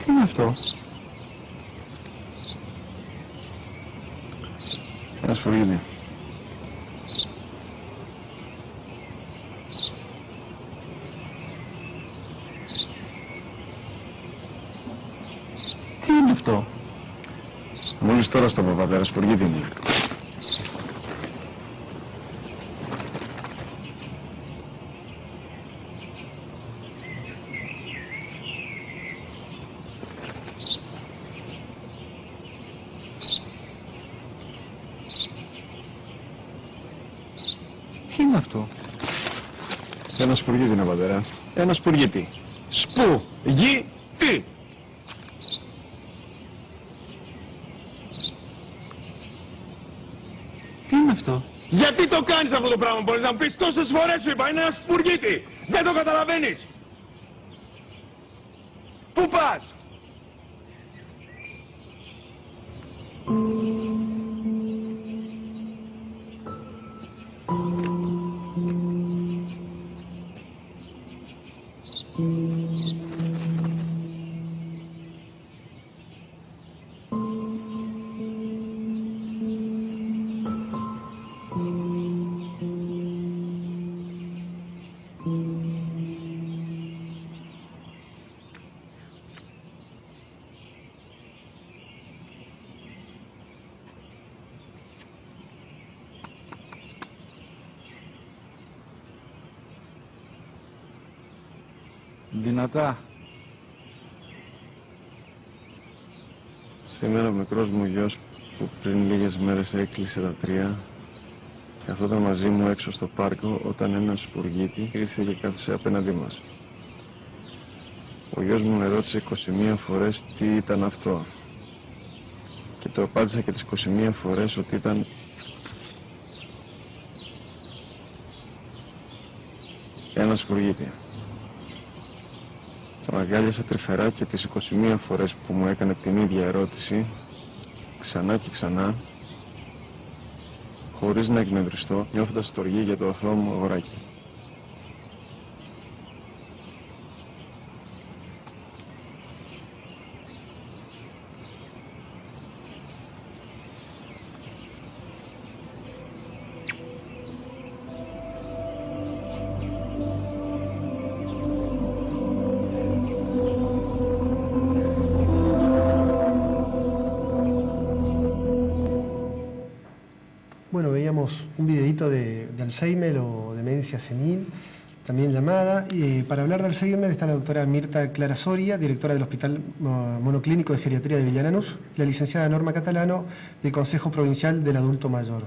Τι είναι αυτό? Ένα σφουρίδι. Τι είναι αυτό? Μόλις τώρα στο Παπαδέρα, σφουρίδι είναι. Τι είναι αυτό? Ένα σπουργίτη είναι, πατέρα. Ένα σπουργίτη. Σπου-γι-τι. Τι είναι αυτό? Γιατί το κάνεις αυτό το πράγμα, μπορείς να μου πεις? Τόσες φορές σου είπα, είναι ένα σπουργίτη. Δεν το καταλαβαίνεις. Πού πας? Δυνατά. Σήμερα ο μικρός μου γιος που πριν λίγες μέρες έκλεισε τα 3 καθόταν μαζί μου έξω στο πάρκο όταν ένας σπουργίτη ήρθε και κάθισε απέναντί μας. Ο γιος μου με ρώτησε 21 φορές τι ήταν αυτό και το απάντησα και τις 21 φορές ότι ήταν ένα σπουργίτη. Τον αγκάλιασα τρυφερά και τις 21 φορές που μου έκανε την ίδια ερώτηση, ξανά και ξανά, χωρίς να εκνευριστώ, νιώθοντας στοργή για το αθώο μου αγοράκι. Bueno, veíamos un videíto de Alzheimer o demencia senil, también llamada. Para hablar de Alzheimer está la doctora Mirta Clara Soria, directora del Hospital Monoclínico de Geriatría de Villananús, y la licenciada Norma Catalano del Consejo Provincial del Adulto Mayor.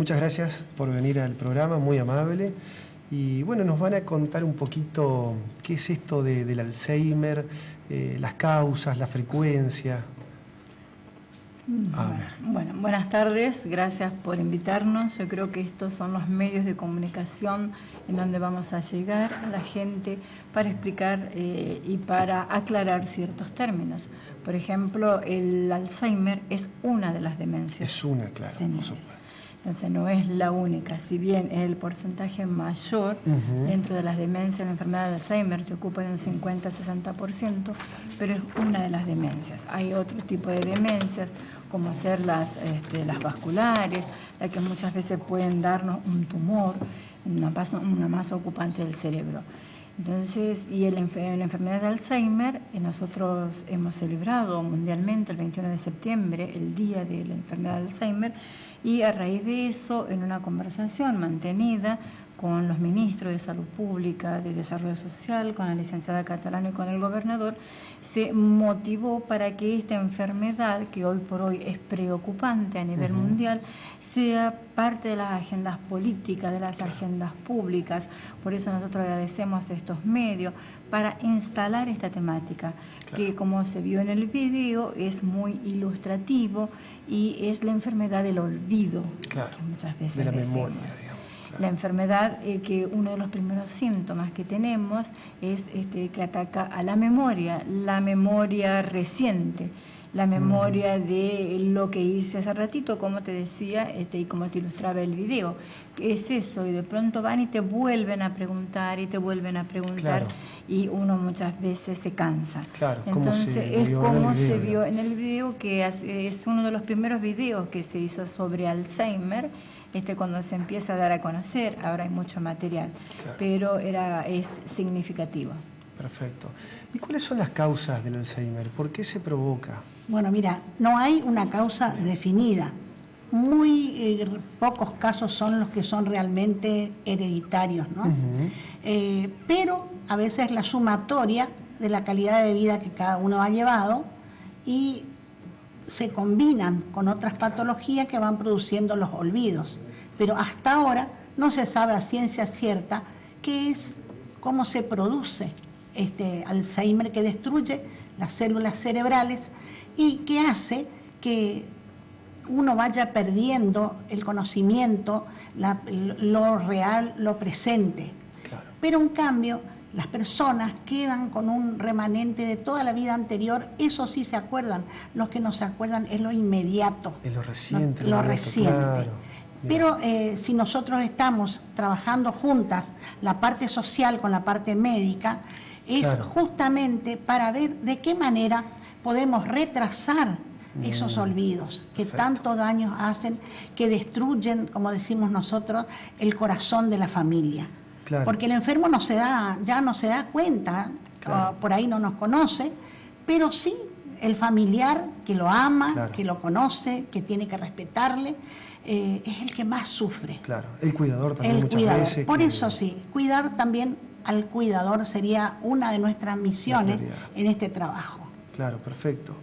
Muchas gracias por venir al programa, muy amable. Y bueno, nos van a contar un poquito qué es esto del Alzheimer, las causas, la frecuencia. Bueno, buenas tardes, gracias por invitarnos. Yo creo que estos son los medios de comunicación en donde vamos a llegar a la gente para explicar y para aclarar ciertos términos. Por ejemplo, el Alzheimer es una de las demencias. Es una, claro, por supuesto. Entonces no es la única, si bien es el porcentaje mayor dentro de las demencias, la enfermedad de Alzheimer que ocupa un 50-60%, pero es una de las demencias. Hay otro tipo de demencias, como ser las vasculares, las que muchas veces pueden darnos un tumor, una masa ocupante del cerebro. Entonces, y la enfermedad de Alzheimer, nosotros hemos celebrado mundialmente el 21 de septiembre, el Día de la Enfermedad de Alzheimer, y a raíz de eso, en una conversación mantenida con los ministros de Salud Pública, de Desarrollo Social, con la licenciada Catalano y con el gobernador, se motivó para que esta enfermedad, que hoy por hoy es preocupante a nivel mundial, sea parte de las agendas políticas, de las agendas públicas. Por eso nosotros agradecemos estos medios para instalar esta temática, que como se vio en el video es muy ilustrativo y es la enfermedad del olvido, que muchas veces de la decimos. memoria, digamos. La enfermedad que uno de los primeros síntomas que tenemos es que ataca a la memoria reciente. la memoria de lo que hice hace ratito, como te decía, y como te ilustraba el video. Es eso, y de pronto van y te vuelven a preguntar y te vuelven a preguntar, Claro. y uno muchas veces se cansa. Claro, como entonces se es vio en como el se video, vio ¿no? en el video, que es uno de los primeros videos que se hizo sobre Alzheimer, cuando se empieza a dar a conocer. Ahora hay mucho material, Claro. pero es significativo. Perfecto. ¿Y cuáles son las causas del Alzheimer? ¿Por qué se provoca? Bueno, mira, no hay una causa definida. Muy pocos casos son los que son realmente hereditarios, ¿no? Pero a veces la sumatoria de la calidad de vida que cada uno ha llevado y se combinan con otras patologías que van produciendo los olvidos. Pero hasta ahora no se sabe a ciencia cierta qué es, cómo se produce este Alzheimer que destruye las células cerebrales y que hace que uno vaya perdiendo el conocimiento, lo real, lo presente. Claro. Pero en cambio, las personas quedan con un remanente de toda la vida anterior, eso sí se acuerdan. Los que no se acuerdan es lo inmediato. Es lo reciente. Lo reciente. Claro. Pero si nosotros estamos trabajando juntas, la parte social con la parte médica, es Claro. justamente para ver de qué manera podemos retrasar esos olvidos que Perfecto. tanto daño hacen, que destruyen, como decimos nosotros, el corazón de la familia. Claro. Porque el enfermo ya no se da cuenta, Claro. por ahí no nos conoce, pero sí el familiar que lo ama, Claro. que lo conoce, que tiene que respetarle, es el que más sufre. Claro. El cuidador también El muchas cuidador. veces. Por que- eso sí, cuidar también al cuidador sería una de nuestras misiones prioridad. en este trabajo. Claro, perfecto.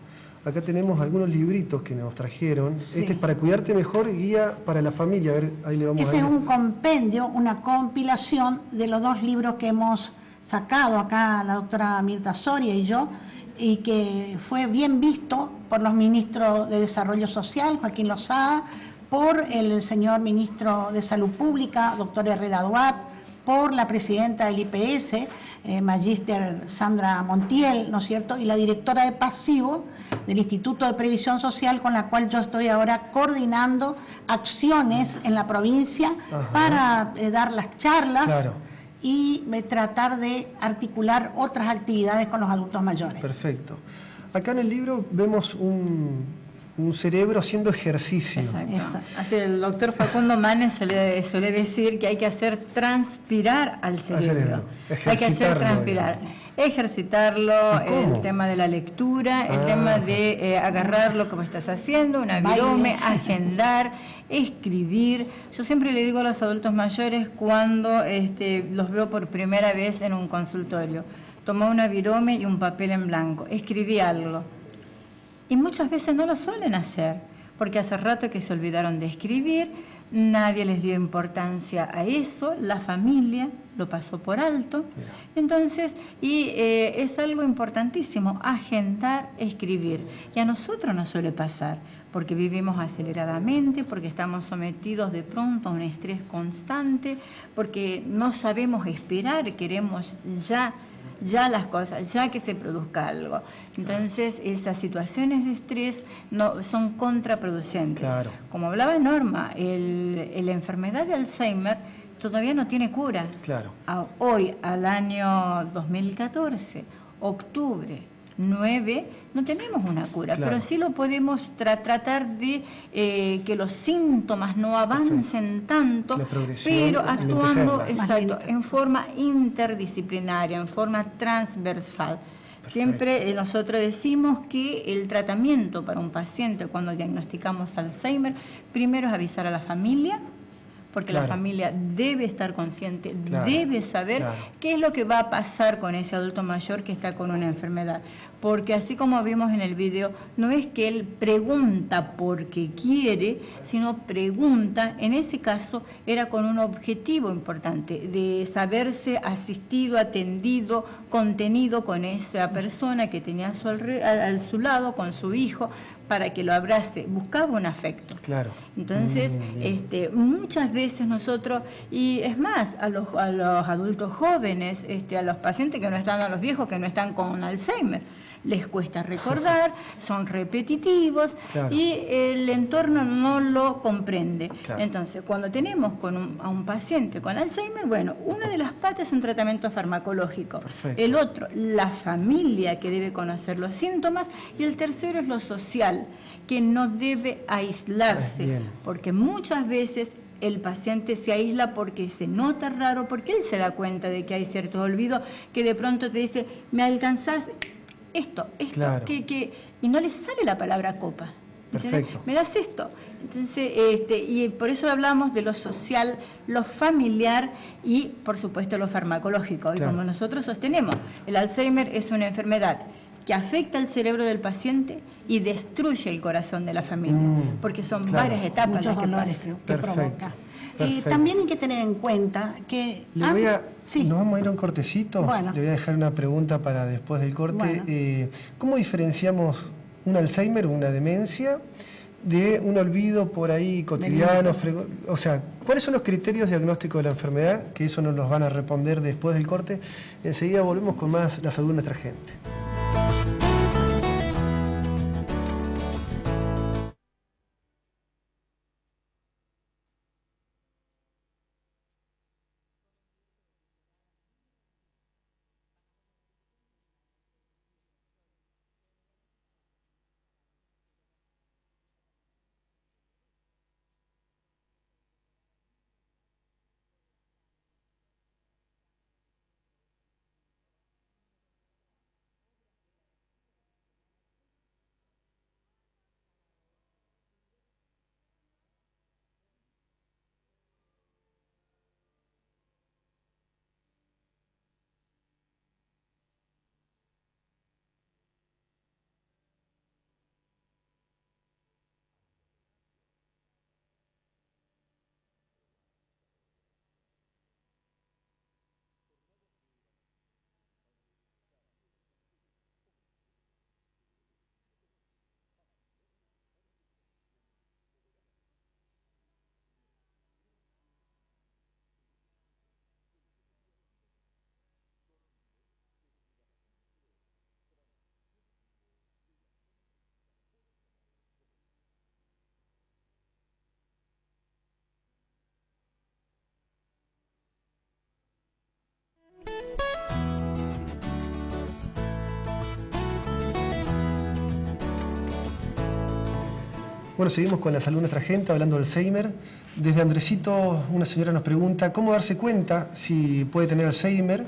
Acá tenemos algunos libritos que nos trajeron. Sí. Este es para cuidarte mejor, guía para la familia. A ver, ahí le vamos a Ese es ir. un compendio, una compilación de los dos libros que hemos sacado acá la doctora Mirta Soria y yo, y que fue bien visto por los ministros de Desarrollo Social, Joaquín Lozada, por el señor ministro de Salud Pública, doctor Herrera Duat, por la presidenta del IPS, magíster Sandra Montiel, ¿no es cierto?, y la directora de Pasivo del Instituto de Previsión Social, con la cual yo estoy ahora coordinando acciones en la provincia. Ajá. Para dar las charlas. Claro. Y tratar de articular otras actividades con los adultos mayores. Perfecto. Acá en el libro vemos un cerebro haciendo ejercicio. Exacto. Exacto. Así el doctor Facundo Manes suele decir que hay que hacer transpirar al cerebro. cerebro. Hay que hacer Ejercitarlo, transpirar. digamos. Ejercitarlo, ¿Y cómo? el tema de la lectura, el Ah. tema de agarrar lo que vos estás haciendo, una Baile. virome, agendar, escribir. Yo siempre le digo a los adultos mayores cuando los veo por primera vez en un consultorio, toma una virome y un papel en blanco, escribí algo. Y muchas veces no lo suelen hacer, porque hace rato que se olvidaron de escribir, nadie les dio importancia a eso, la familia lo pasó por alto. Entonces, es algo importantísimo, agendar, escribir. Y a nosotros nos suele pasar, porque vivimos aceleradamente, porque estamos sometidos de pronto a un estrés constante, porque no sabemos esperar, queremos ya las cosas, ya que se produzca algo. Entonces, esas situaciones de estrés son contraproducentes. Claro. Como hablaba Norma, la enfermedad de Alzheimer todavía no tiene cura. Claro. Hoy, al año 2014, octubre 9, no tenemos una cura, Claro. pero sí lo podemos tratar de que los síntomas no avancen tanto, La progresión, pero actuando enlentecerla. exacto, Más en forma interdisciplinaria, en forma transversal. Siempre nosotros decimos que el tratamiento para un paciente cuando diagnosticamos Alzheimer, primero es avisar a la familia, porque Claro. la familia debe estar consciente, Claro, debe saber claro. qué es lo que va a pasar con ese adulto mayor que está con una enfermedad. Porque así como vimos en el video, no es que él pregunta porque quiere, sino pregunta, en ese caso era con un objetivo importante, de saberse asistido, atendido, contenido con esa persona que tenía a su lado, con su hijo, para que lo abrace, buscaba un afecto. Claro. Entonces, Bien. muchas veces nosotros, y es más, a los adultos jóvenes, a los pacientes que no están, a los viejos que no están con Alzheimer, les cuesta recordar, son repetitivos Claro. y el entorno no lo comprende. Claro. Entonces, cuando tenemos a un paciente con Alzheimer, bueno, una de las patas es un tratamiento farmacológico. Perfecto. El otro, la familia que debe conocer los síntomas, y el tercero es lo social, que no debe aislarse, Bien. porque muchas veces el paciente se aísla porque se nota raro, porque él se da cuenta de que hay ciertos olvidos, que de pronto te dice, ¿me alcanzás esto, Claro. y no le sale la palabra copa? ¿Entendés? Perfecto. ¿Me das esto? Entonces, y por eso hablamos de lo social, lo familiar y, por supuesto, lo farmacológico. Y Claro. como nosotros sostenemos, el Alzheimer es una enfermedad que afecta al cerebro del paciente y destruye el corazón de la familia, porque son claro. varias etapas Muchos las que dolores pasan. que Perfecto. provoca. Perfecto. También hay que tener en cuenta que... sí. Nos vamos a ir a un cortecito. Bueno. Le voy a dejar una pregunta para después del corte. Bueno. ¿Cómo diferenciamos un Alzheimer, una demencia, de un olvido por ahí cotidiano? O sea, ¿cuáles son los criterios diagnósticos de la enfermedad? Que eso nos los van a responder después del corte. Enseguida volvemos con más La Salud de Nuestra Gente. Bueno, seguimos con La Salud de Nuestra Gente, hablando del Alzheimer. Desde Andresito, una señora nos pregunta cómo darse cuenta si puede tener Alzheimer,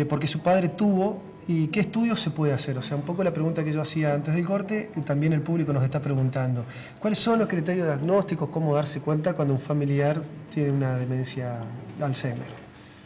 porque su padre tuvo, y qué estudios se puede hacer. O sea, un poco la pregunta que yo hacía antes del corte, y también el público nos está preguntando. ¿Cuáles son los criterios diagnósticos? ¿Cómo darse cuenta cuando un familiar tiene una demencia de Alzheimer?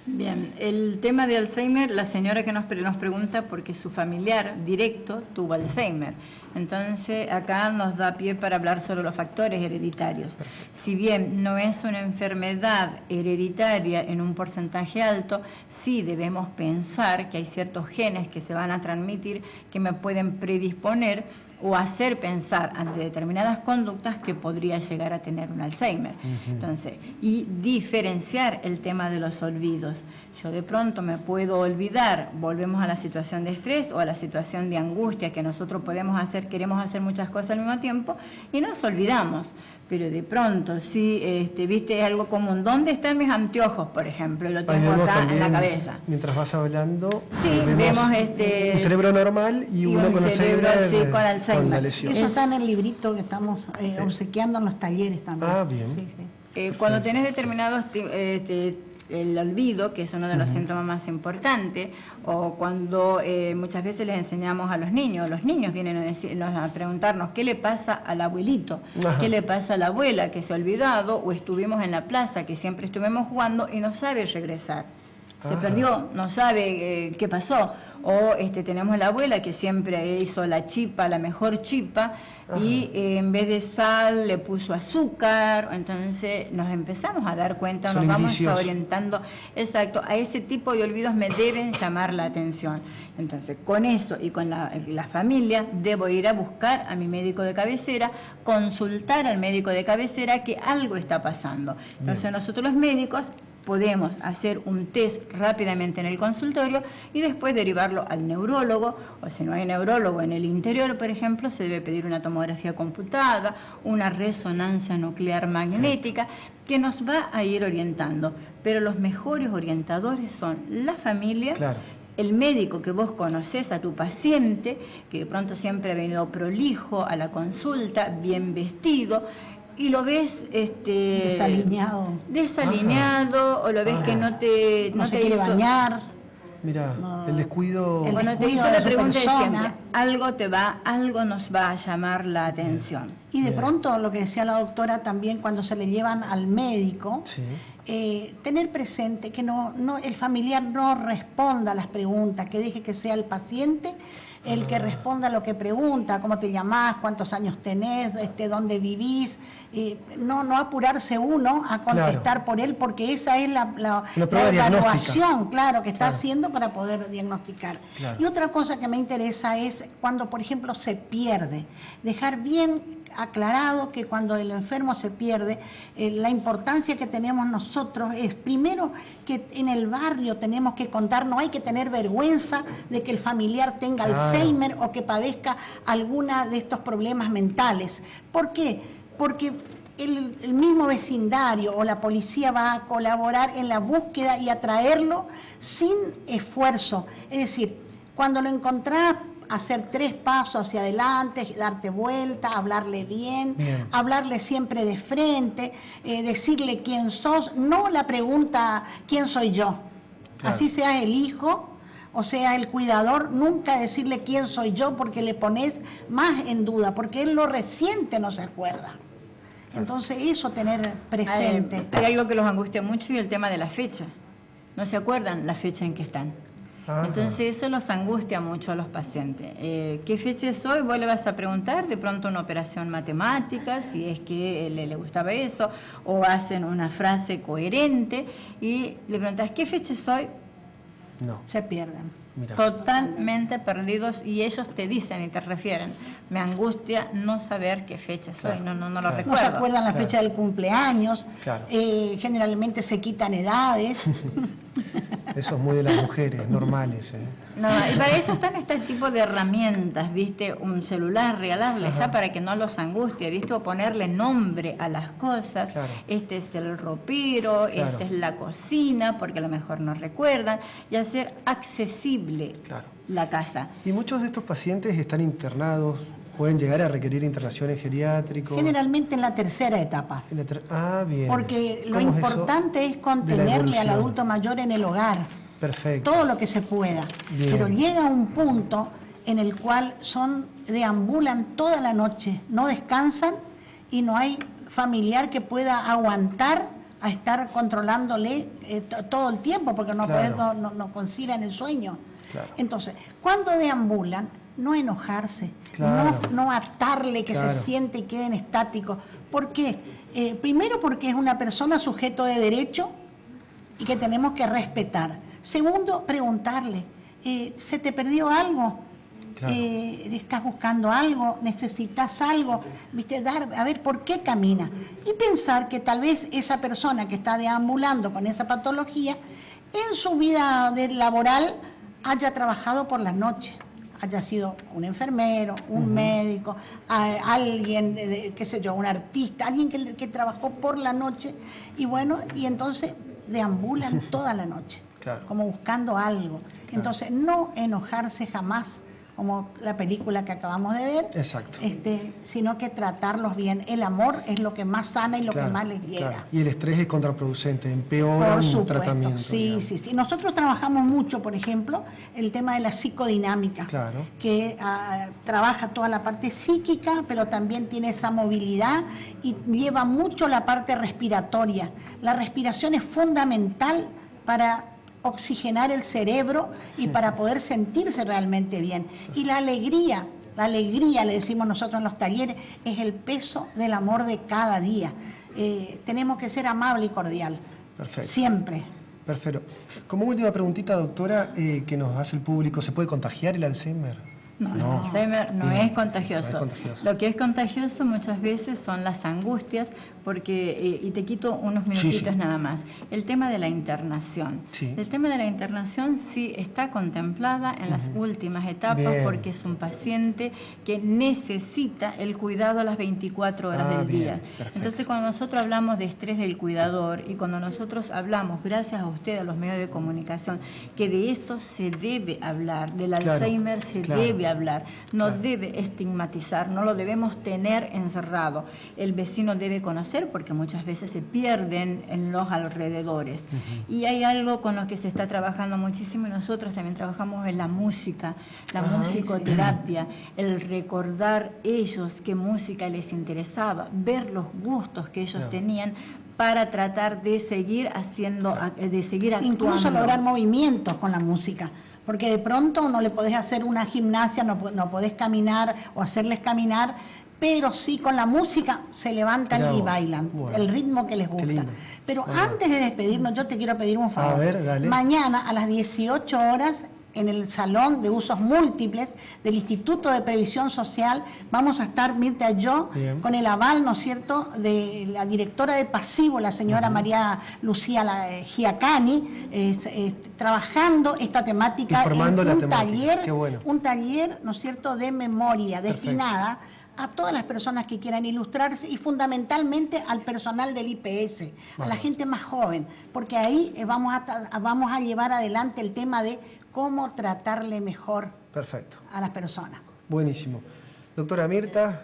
Bien, el tema de Alzheimer, la señora que nos pregunta porque su familiar directo tuvo Alzheimer. Entonces, acá nos da pie para hablar sobre los factores hereditarios. Si bien no es una enfermedad hereditaria en un porcentaje alto, sí debemos pensar que hay ciertos genes que se van a transmitir que me pueden predisponer o hacer pensar ante determinadas conductas que podría llegar a tener un Alzheimer. Entonces, y diferenciar el tema de los olvidos. Yo de pronto me puedo olvidar, volvemos a la situación de estrés o a la situación de angustia que nosotros podemos hacer, queremos hacer muchas cosas al mismo tiempo y nos olvidamos. Pero de pronto, si viste algo común, ¿dónde están mis anteojos, por ejemplo? Lo tengo acá en la cabeza. Mientras vas hablando, sí, vemos un cerebro normal y uno con cerebro, Alzheimer, sí, con Alzheimer. con la lesión. Eso está en el librito que estamos obsequiando en los talleres también. Ah, bien. Sí, sí. Cuando tenés determinados el olvido, que es uno de los síntomas más importantes, o cuando muchas veces les enseñamos a los niños vienen a preguntarnos qué le pasa al abuelito, qué le pasa a la abuela que se ha olvidado, o estuvimos en la plaza que siempre estuvimos jugando y no sabe regresar. Se perdió, no sabe qué pasó. O tenemos la abuela que siempre hizo la chipa, la mejor chipa, y en vez de sal le puso azúcar. Entonces nos empezamos a dar cuenta, Son nos vamos indicios. orientando. Exacto, a ese tipo de olvidos me deben llamar la atención. Entonces, con eso y con la familia, debo ir a buscar a mi médico de cabecera, consultar al médico de cabecera que algo está pasando. Entonces, nosotros los médicos podemos hacer un test rápidamente en el consultorio y después derivarlo al neurólogo, o si no hay neurólogo en el interior, por ejemplo, se debe pedir una tomografía computada, una resonancia nuclear magnética, que nos va a ir orientando. Pero los mejores orientadores son la familia, Claro. el médico que vos conocés a tu paciente, que de pronto siempre ha venido prolijo a la consulta, bien vestido, y lo ves desalineado, o lo ves que no te quiere hizo, bañar. Mira, No. el descuido. El bueno, te descuido hizo de la su pregunta de persona. siempre, algo nos va a llamar la atención. Y de Bien. pronto, lo que decía la doctora también, cuando se le llevan al médico, Sí. tener presente que el familiar no responda a las preguntas, que deje que sea el paciente el que responda a lo que pregunta, cómo te llamás, cuántos años tenés, dónde vivís, no apurarse uno a contestar por él, porque esa es la prueba evaluación, claro, que está Claro. haciendo para poder diagnosticar. Claro. Y otra cosa que me interesa es cuando, por ejemplo, se pierde, dejar bien aclarado que cuando el enfermo se pierde, la importancia que tenemos nosotros es, primero, que en el barrio tenemos que contar, no hay que tener vergüenza de que el familiar tenga Claro. Alzheimer o que padezca alguna de estos problemas mentales. ¿Por qué? Porque el mismo vecindario o la policía va a colaborar en la búsqueda y atraerlo sin esfuerzo. Es decir, cuando lo encontrás, hacer 3 pasos hacia adelante, darte vuelta, hablarle bien, hablarle siempre de frente, decirle quién sos, no la pregunta ¿quién soy yo? Claro. Así sea el hijo, o sea el cuidador, nunca decirle quién soy yo porque le pones más en duda, porque él lo reciente no se acuerda. Entonces eso tener presente. Hay algo que los angustia mucho y el tema de la fecha. No se acuerdan la fecha en que están. Ajá. Entonces eso los angustia mucho a los pacientes. ¿Qué fecha es hoy? Vos le vas a preguntar de pronto una operación matemática, si es que le gustaba eso, o hacen una frase coherente y le preguntas ¿qué fecha es hoy? No. Se pierden. Mira. Totalmente perdidos, y ellos te dicen y te refieren, me angustia no saber qué fecha es hoy, no lo No recuerdo. se acuerdan la Claro. fecha del cumpleaños, Claro. Generalmente se quitan edades. Eso es muy de las mujeres, normales. No, y para eso están este tipo de herramientas, ¿viste? Un celular, regalarle ya para que no los angustie, ¿viste? O ponerle nombre a las cosas. Claro. Este es el ropero, Claro. esta es la cocina, porque a lo mejor no recuerdan, y hacer accesible Claro. la casa. Y muchos de estos pacientes están internados, pueden llegar a requerir internaciones geriátricos. Generalmente en la tercera etapa. Bien. Porque lo ¿Cómo es eso importante es de la contenerle al evolución? adulto mayor en el hogar, Perfecto. todo lo que se pueda. Bien. Pero llega un punto en el cual deambulan toda la noche, no descansan y no hay familiar que pueda aguantar a estar controlándole todo el tiempo, porque no, Claro. no concilian el sueño. Claro. Entonces, cuando deambulan, no enojarse, Claro. no atarle que Claro. se siente y queden estáticos. ¿Por qué? Primero, porque es una persona sujeto de derecho y que tenemos que respetar. Segundo, preguntarle, ¿se te perdió algo? Claro. ¿Estás buscando algo? ¿Necesitas algo? ¿Viste? A ver, ¿por qué camina? Y pensar que tal vez esa persona que está deambulando con esa patología, en su vida laboral haya trabajado por la noche, haya sido un enfermero, un médico, alguien, qué sé yo, un artista, alguien que trabajó por la noche, y bueno, y entonces deambulan toda la noche, Claro. como buscando algo. Entonces, no enojarse jamás, como la película que acabamos de ver, Exacto. sino que tratarlos bien. El amor es lo que más sana y lo que más les llega. Claro. Y el estrés es contraproducente, empeora Por un supuesto, tratamiento. sí, digamos. sí, sí. Nosotros trabajamos mucho, por ejemplo, el tema de la psicodinámica, Claro. que trabaja toda la parte psíquica, pero también tiene esa movilidad y lleva mucho la parte respiratoria. La respiración es fundamental para oxigenar el cerebro y para poder sentirse realmente bien. Y la alegría, le decimos nosotros en los talleres, es el peso del amor de cada día. Tenemos que ser amable y cordial. Perfecto. Siempre. Perfecto. Como última preguntita, doctora, que nos hace el público, ¿se puede contagiar el Alzheimer? No, No. el Alzheimer no Bien. es contagioso. No es contagioso. Lo que es contagioso muchas veces son las angustias, porque, y te quito unos minutitos sí. nada más, el tema de la internación. Sí. El tema de la internación sí está contemplada en las últimas etapas Bien. porque es un paciente que necesita el cuidado a las 24 horas del bien, día. perfecto. Entonces, cuando nosotros hablamos de estrés del cuidador y cuando nosotros hablamos, gracias a ustedes, a los medios de comunicación, que de esto se debe hablar, del Claro, Alzheimer se claro. debe hablar, no Claro. debe estigmatizar, no lo debemos tener encerrado. El vecino debe conocer porque muchas veces se pierden en los alrededores. Y hay algo con lo que se está trabajando muchísimo y nosotros también trabajamos en la música, la musicoterapia, el recordar ellos qué música les interesaba, ver los gustos que ellos tenían para tratar de seguir haciendo, de seguir actuando. Incluso lograr movimientos con la música. Porque de pronto no le podés hacer una gimnasia, no podés caminar o hacerles caminar, pero sí con la música se levantan Mirá y vos. bailan, Bueno. el ritmo que les Qué gusta. lindo. Pero Bueno. antes de despedirnos, yo te quiero pedir un favor. A ver, dale. Mañana a las 18 horas, en el Salón de Usos Múltiples del Instituto de Previsión Social, vamos a estar, Mirta y yo, Bien. con el aval, ¿no es cierto?, de la directora de Pasivo, la señora María Lucía Giacani, trabajando esta temática Informando en la un temática. taller, Qué bueno. un taller, ¿no es cierto?, de memoria Perfecto. destinada a todas las personas que quieran ilustrarse y fundamentalmente al personal del IPS, a la gente más joven, porque ahí vamos a llevar adelante el tema de cómo tratarle mejor Perfecto. a las personas. Buenísimo. Doctora Mirta,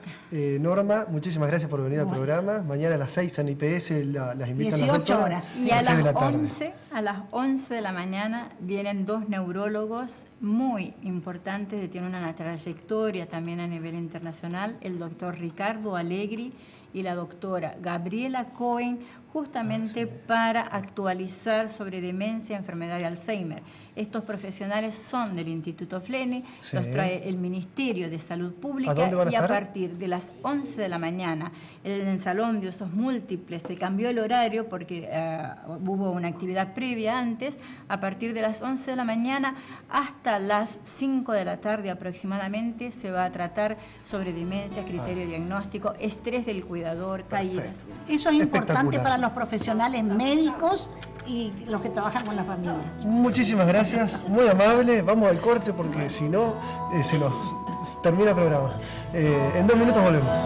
Norma, muchísimas gracias por venir al programa. Mañana a las 6 en IPS las invitan 18 las doctoras. horas. Y a a las 6 de las, la tarde. 11 de la mañana vienen dos neurólogos muy importantes que tienen una trayectoria también a nivel internacional, el doctor Ricardo Allegri y la doctora Gabriela Cohen, justamente para actualizar sobre demencia y enfermedad de Alzheimer. Estos profesionales son del Instituto Fleni, Sí. los trae el Ministerio de Salud Pública ¿A dónde van a y a estar? partir de las 11 de la mañana en el Salón de Usos Múltiples se cambió el horario porque hubo una actividad previa antes. A partir de las 11 de la mañana hasta las 5 de la tarde aproximadamente se va a tratar sobre demencia, criterio diagnóstico, estrés del cuidador, caídas. Eso es importante Espectacular. para los profesionales médicos y los que trabajan con la familia. Muchísimas gracias, muy amable. Vamos al corte porque si no, se nos termina el programa. En 2 minutos volvemos.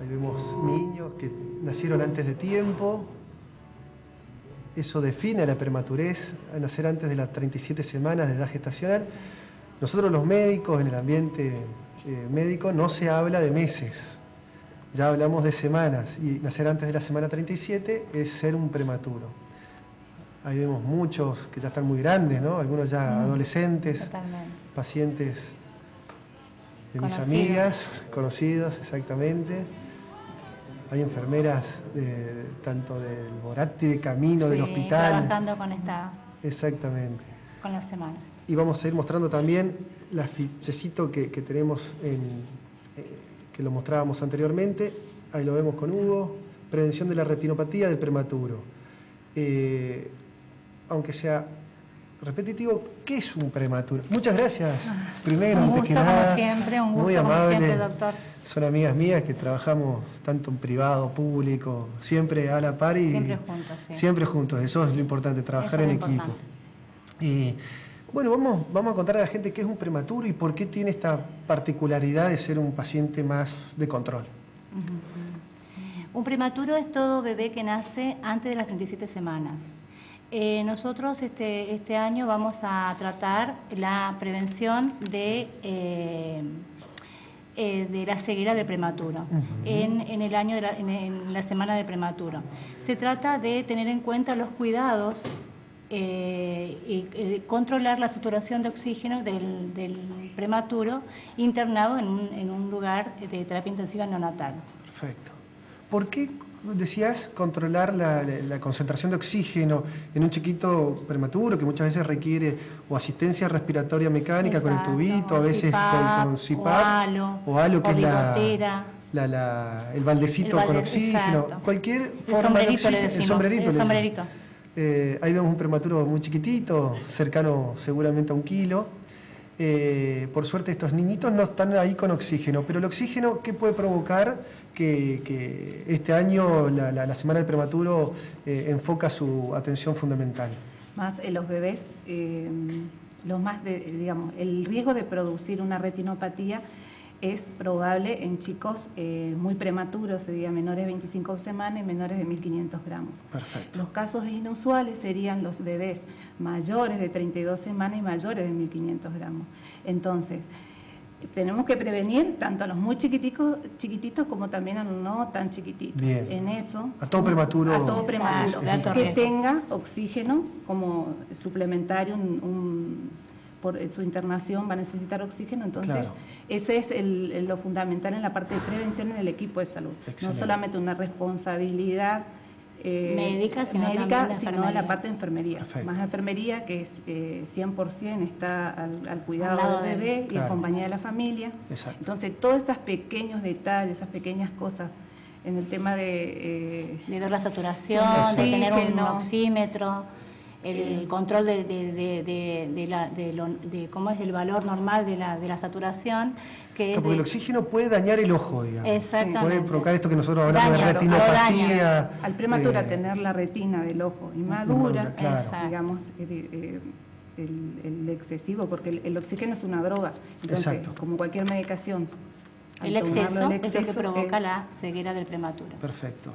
Ahí vemos niños que nacieron antes de tiempo. Eso define a la prematurez, a nacer antes de las 37 semanas de edad gestacional. Nosotros los médicos, en el ambiente médico, no se habla de meses. Ya hablamos de semanas, y nacer antes de la semana 37 es ser un prematuro. Ahí vemos muchos que ya están muy grandes, ¿no? Algunos ya adolescentes, Totalmente. pacientes de mis Conocidos. amigas, conocidos, exactamente. Hay enfermeras tanto del Boratti de camino, del Sí, hospital. trabajando Exactamente. con la semana. Y vamos a ir mostrando también el afichecito que tenemos, que lo mostrábamos anteriormente. Ahí lo vemos con Hugo. Prevención de la retinopatía del prematuro. Aunque sea repetitivo, ¿qué es un prematuro? Muchas gracias. Primero, Un antes gusto que nada, como siempre, un muy gusto como amable. siempre, doctor. Son amigas mías que trabajamos tanto en privado, público, siempre a la par y Siempre juntos, sí. siempre juntos. Eso es lo importante, trabajar Eso en es lo equipo. importante. Bueno, vamos a contarle a la gente qué es un prematuro y por qué tiene esta particularidad de ser un paciente más de control. Un prematuro es todo bebé que nace antes de las 37 semanas. Nosotros este año vamos a tratar la prevención de la ceguera del prematuro en el año en la semana del prematuro. Se trata de tener en cuenta los cuidados y controlar la saturación de oxígeno del prematuro internado en un lugar de terapia intensiva neonatal. Perfecto. ¿Por qué decías controlar la concentración de oxígeno en un chiquito prematuro que muchas veces requiere o asistencia respiratoria mecánica con el Exacto, tubito, a veces con CPAP, o halo, que o es bigotera. el baldecito con oxígeno, exacto. cualquier El forma de sombrerito oxígeno, le decimos, el sombrerito. el le dicen. sombrerito. Ahí vemos un prematuro muy chiquitito, cercano seguramente a 1 kilo. Por suerte estos niñitos no están ahí con oxígeno, pero el oxígeno, ¿qué puede provocar? Que este año la Semana del Prematuro enfoca su atención fundamental. Más los bebés, digamos, el riesgo de producir una retinopatía es probable en chicos muy prematuros, sería menores de 25 semanas y menores de 1.500 gramos. Perfecto. Los casos inusuales serían los bebés mayores de 32 semanas y mayores de 1.500 gramos. Entonces, tenemos que prevenir tanto a los muy chiquititos como también a los no tan chiquititos. Bien. En eso, A todo prematuro. a todo prematuro, de alto que riesgo. tenga oxígeno como suplementario, por su internación va a necesitar oxígeno, entonces Claro. ese es lo fundamental en la parte de prevención en el equipo de salud. Excelente. No solamente una responsabilidad Médica, sino también de sino enfermería. la parte de enfermería. Perfecto. Más enfermería que es 100% está al cuidado Al lado del del- bebé y en Claro. compañía de la familia. Exacto. Entonces todos estos pequeños detalles, esas pequeñas cosas en el tema De ver la saturación, Sí, de tener un oxígeno. oxímetro, el control de cómo es el valor normal de la saturación, que es Porque el oxígeno puede dañar el ojo, digamos. Exactamente. Puede provocar esto que nosotros hablamos Daña, de lo retinopatía. al prematuro tener la retina del ojo inmadura, Inmadura, claro. Exacto. digamos, el excesivo, porque el oxígeno es una droga. Entonces, Exacto. como cualquier medicación, al el tomarlo, exceso, el es lo que exceso provoca la ceguera del prematuro. Perfecto.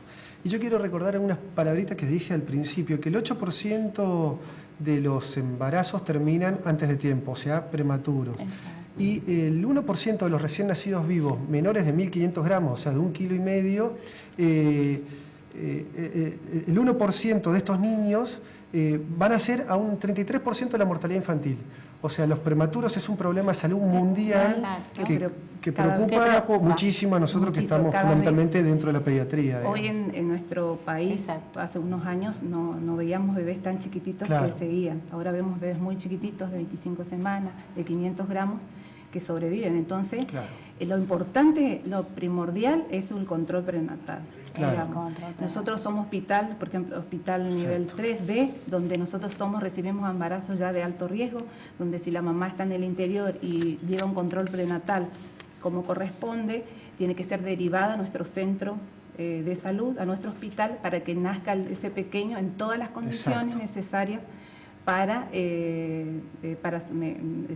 Y yo quiero recordar algunas palabritas que dije al principio, que el 8% de los embarazos terminan antes de tiempo, o sea, prematuros. Exacto. Y el 1% de los recién nacidos vivos, menores de 1.500 gramos, o sea, de 1,5 kilos, el 1% de estos niños van a ser a un 33% de la mortalidad infantil. O sea, los prematuros es un problema de salud mundial Exacto. que Cada vez preocupa muchísimo a nosotros que muchísimo, estamos cada vez. fundamentalmente dentro de la pediatría. Hoy digamos. en nuestro país, Exacto. hace unos años, no veíamos bebés tan chiquititos Claro. que seguían. Ahora vemos bebés muy chiquititos, de 25 semanas, de 500 gramos, que sobreviven. Entonces, Claro. lo importante, lo primordial es el control prenatal. Claro. Digamos. El control prenatal. Nosotros somos hospital, por ejemplo, hospital nivel 3B, donde nosotros recibimos embarazos ya de alto riesgo, donde si la mamá está en el interior y lleva un control prenatal como corresponde, tiene que ser derivada a nuestro centro de salud, a nuestro hospital, para que nazca ese pequeño en todas las condiciones Exacto. necesarias para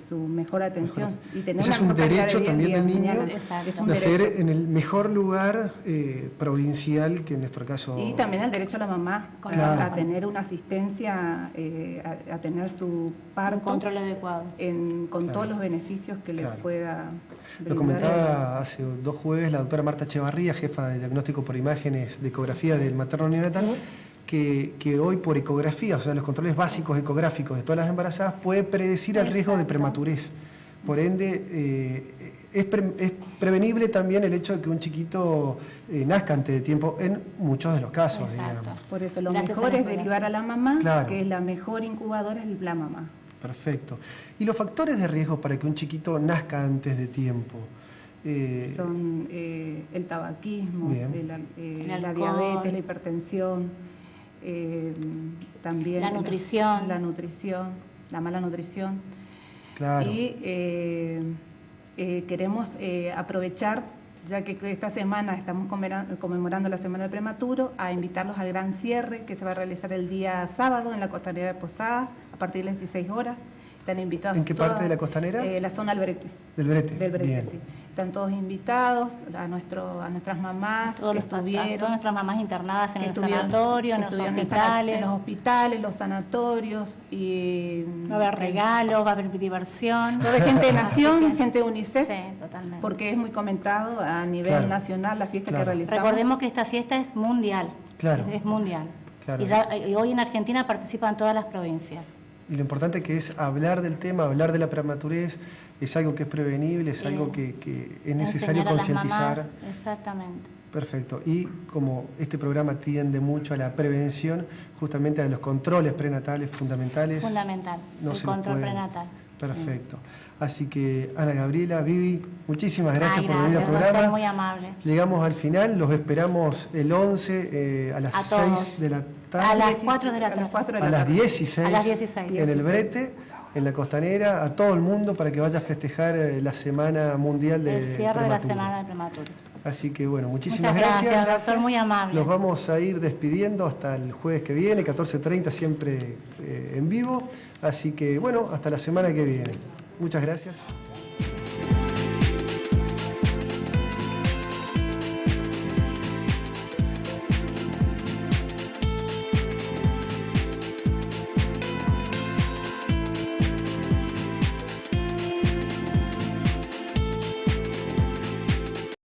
su mejor atención y tener Ese una es un mejor calidad derecho de vida también del en niño, mañana. Es un nacer derecho. en el mejor lugar provincial, que en nuestro caso... Y también el derecho a la mamá Claro. a tener una asistencia, a tener su parto Un control adecuado. con Claro. todos los beneficios que Claro. le pueda Lo brindar. comentaba hace 2 jueves la doctora Marta Echevarría, jefa de diagnóstico por imágenes de ecografía del materno neonatal, que hoy por ecografía, o sea, los controles básicos ecográficos de todas las embarazadas, puede predecir el riesgo de prematurez. Por ende, es prevenible también el hecho de que un chiquito nazca antes de tiempo en muchos de los casos, Exacto. digamos. Por eso lo Gracias a mejor la es ecografía. derivar a la mamá, Claro. que es la mejor incubadora, es la mamá. Perfecto. ¿Y los factores de riesgo para que un chiquito nazca antes de tiempo? Son el tabaquismo, Bien. El la alcohol. diabetes, la hipertensión, también La nutrición. la mala nutrición. Claro. Y queremos aprovechar, ya que esta semana estamos conmemorando la Semana del Prematuro, a invitarlos al gran cierre que se va a realizar el día sábado en la Costanera de Posadas a partir de las 16 horas. Están invitados. ¿En qué parte de la Costanera? La zona del Brete. Del Brete. Del Brete, Bien. sí. Están todos invitados, a nuestras mamás Todos que todas estuvieron. nuestras mamás internadas en que el estuvieron- sanatorio, en que los estuvieron hospitales. en los hospitales, los sanatorios y Va a haber regalos, va a haber diversión. va a haber gente de Así Nación, que- gente de UNICEF, Sí, totalmente. porque es muy comentado a nivel Claro. nacional la fiesta Claro. que realizamos. Recordemos que esta fiesta es mundial. Claro. Es mundial. Claro. Y hoy en Argentina participan todas las provincias. Y lo importante que es hablar del tema, hablar de la prematurez, es algo que es prevenible, es algo que es necesario Enseñar a las concientizar. mamás, exactamente. Perfecto. Y como este programa tiende mucho a la prevención, justamente a los controles prenatales fundamentales. Fundamental. no el se nos control pueden- prenatal. Perfecto. Así que, Ana Gabriela, Vivi, muchísimas gracias Ay, por venir al gracias, usted programa. muy amable. Llegamos al final, los esperamos el 11 a las A todos. 6 de la tarde. A las 4 de la A las tarde. 4 de la A las tarde. 16, A las 16. en el Brete, en la Costanera, a todo el mundo para que vaya a festejar la Semana Mundial de El cierre de la Prematuro. Semana del Prematuro. Así que bueno, muchísimas Muchas gracias, doctor, muy amable. Nos vamos a ir despidiendo hasta el jueves que viene, 14:30 siempre en vivo. Así que bueno, hasta la semana que viene. Muchas gracias.